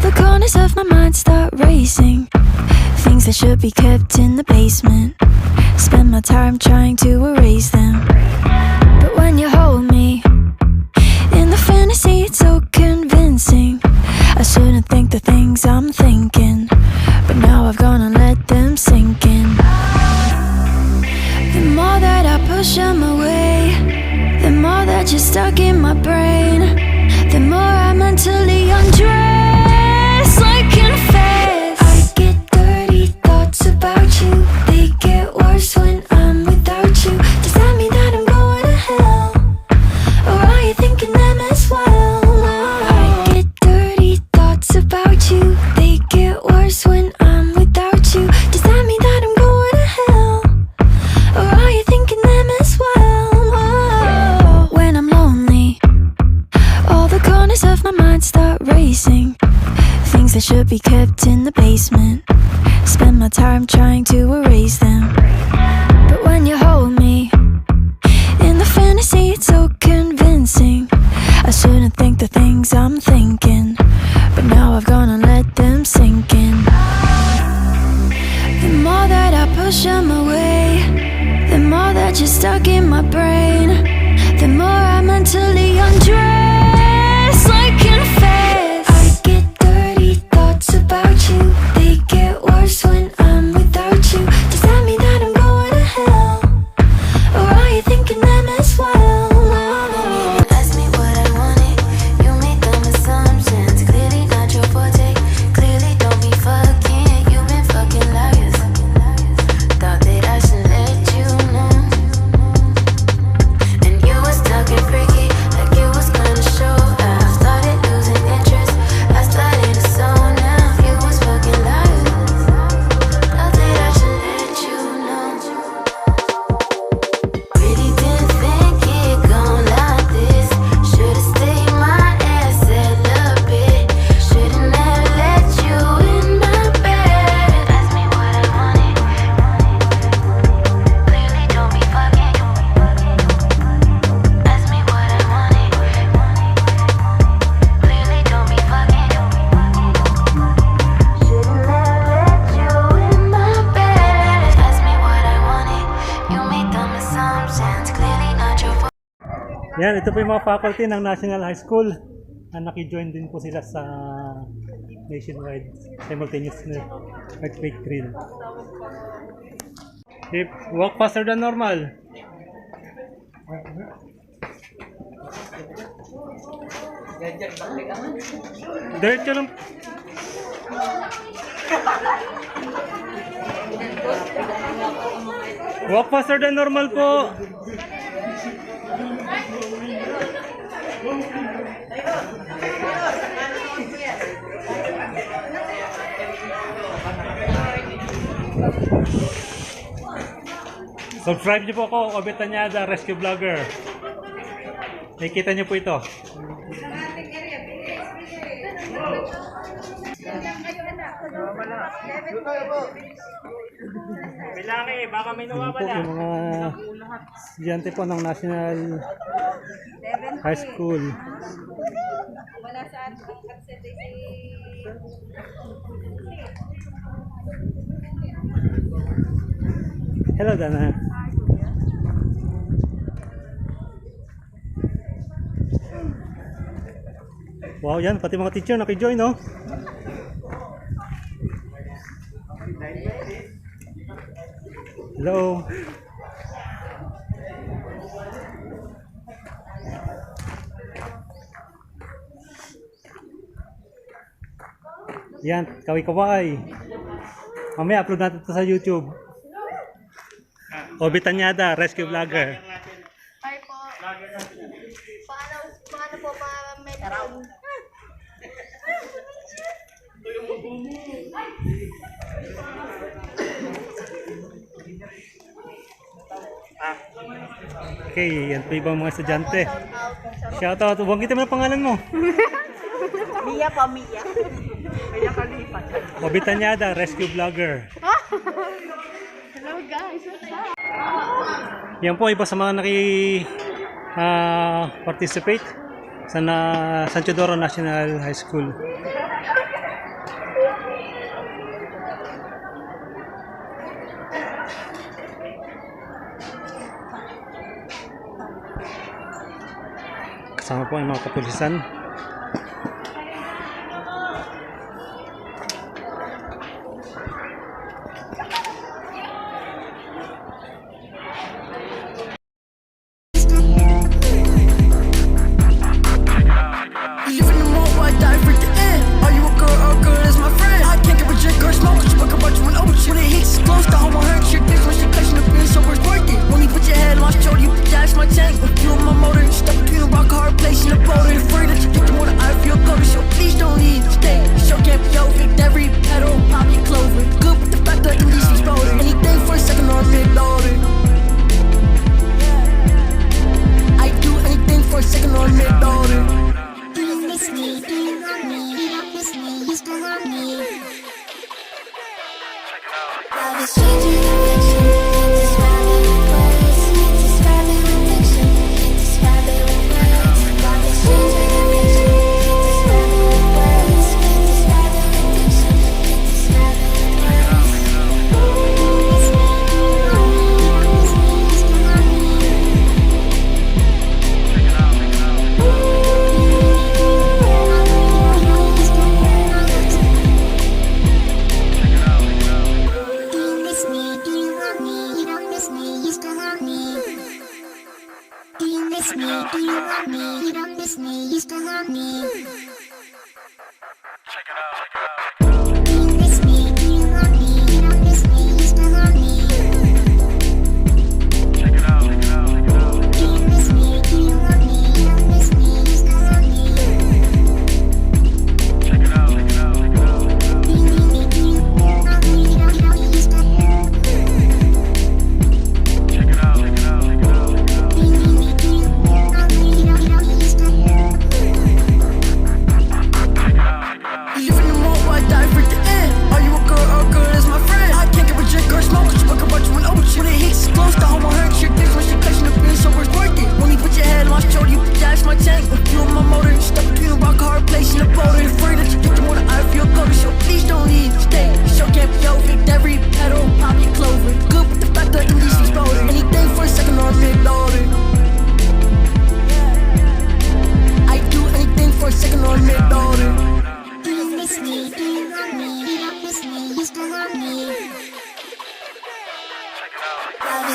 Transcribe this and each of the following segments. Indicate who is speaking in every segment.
Speaker 1: the corners of my mind start racing. Things that should be kept in the basement. Spend my time trying to erase them. But when you hold me in the fantasy, it's so convincing. I shouldn't think the things I'm thinking, but now I've gone and let them sink in. The more that I push them away, the more that you're stuck in my brain, the more I mentally undress. I confess, I get dirty thoughts about you. They get worse when I'm without you. Does that mean that I'm going to hell? Or are you thinking them as well? I get dirty thoughts about you. They get worse when I'm without you. Does that mean that I'm going to hell? Or are you thinking them as well? When I'm lonely, all the corners of my mind start racing. Things that should be kept in the basement. Spend my time trying to erase them. But when you hold me in the fantasy, it's so convincing. I shouldn't think the things I'm thinking, but now I've gone and let them sink in. The more that I push them away, the more that you're stuck in my brain, the more I mentally undress. I confess, I get dirty thoughts about you. They get worse when I'm without you. Does that mean that I'm going to hell? Or are you thinking them as well? Ask me what I wanted, you made them assumptions. Clearly not your forte, clearly don't be fucking. You've been fucking liars. Thought that I should let you know. And you was talking freaky, like you was gonna show. I started losing interest, I started to zone out. You was fucking liars. Thought that I should let you know. Really didn't think it gon' like this. Should've stayed my ass at a bit. Shouldn't have let you in my bed. Ask me what I wanted, clearly don't be fucking. Ask me what I wanted, clearly don't be fucking. Shouldn't have let you in my bed. Ask me what I wanted, you made dumb assumptions. Clearly not your fault.
Speaker 2: Yan, ito po yung mga faculty ng National High School na nakijoin din po sila sa nationwide simultaneous earthquake drill. Okay, walk faster than normal. Diretso lang. Walk faster than normal po. Subscribe niyo po ako, Obet Tanyada, Rescue Vlogger. Nakikita niyo po ito. Bilaki, baka may nawawala. Yung mga estudyante po ng National High School.
Speaker 3: Wala sa ating karsete si...
Speaker 2: Hello, Dana. Wow, yan. Pati mga teacher nakijoin, no? Hello. Yan, kaway-kaway. Mamaya upload natin ito sa YouTube. Obet Tanyada, Rescue Vlogger.
Speaker 3: Hi po. Paano po para may taraw?
Speaker 2: Okay, yan po ibang mga estudyante. Shoutout. Banggitin mo ang pangalan mo.
Speaker 3: Mia pa, Mia. Kaya kalipat.
Speaker 2: Obet Tanyada, Rescue Vlogger.
Speaker 3: Hello guys, what's up?
Speaker 2: Yan po iba sa mga participate sa Teodoro National High School. kasama po ang mga kapulisan.
Speaker 4: Even the more I die for the end. Are you a girl or a girl is my friend? I can't give a drink or smoke, just fuck about you and over shit. When it hits close, the home will hurt your dick when she catching the beer, so it's worth it. When you put your head on my shoulder, you dash my tank. With you and my motor, stuck between a rock, a hard place and a boulder. Afraid that you get the more that I feel colder, so please don't leave. Stay, show can't be over. Every petal, pop your clover. Good with the fact that at least she's bolder. Anything for a second or a mid-loader. I do anything for a second or a mid-loader.
Speaker 1: Love is stranger than fiction. Can't describe it with words. Can't describe it with fiction. Can't describe it with words. Love is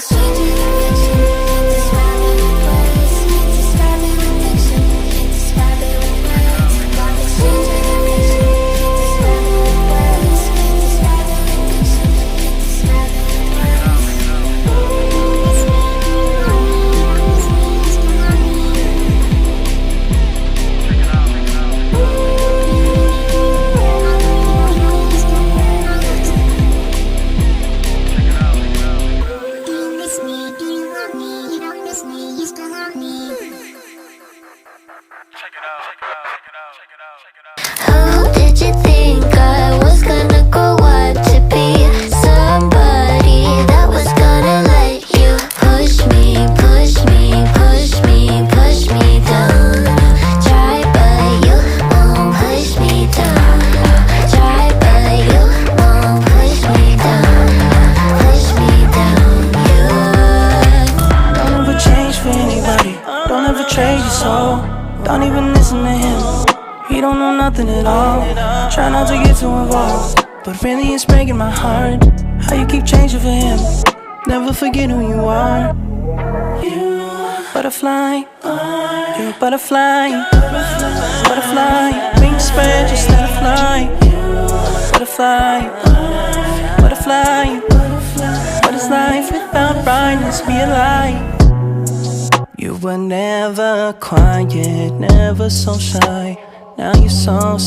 Speaker 1: stranger than fiction. Can't describe it with words. Can't describe it with fiction. Can't describe it with Who did you think I was gonna grow up to be? Somebody that was gonna let you push me, push me, push me, push me down. Try but you won't push me down. Try but you won't push me down. Push me down, you.
Speaker 4: Don't ever change for anybody. Don't ever trade your soul. Don't even listen to him. He don't know nothing at all. Try not to get too involved, but really it's breaking my heart how you keep changing for him. Never forget who you are. You butterfly, you're a butterfly. Butterfly, wings spread, just let it fly. Butterfly, butterfly. What is life without brightness? Be a light. You were never quiet, never so shy. Now you're so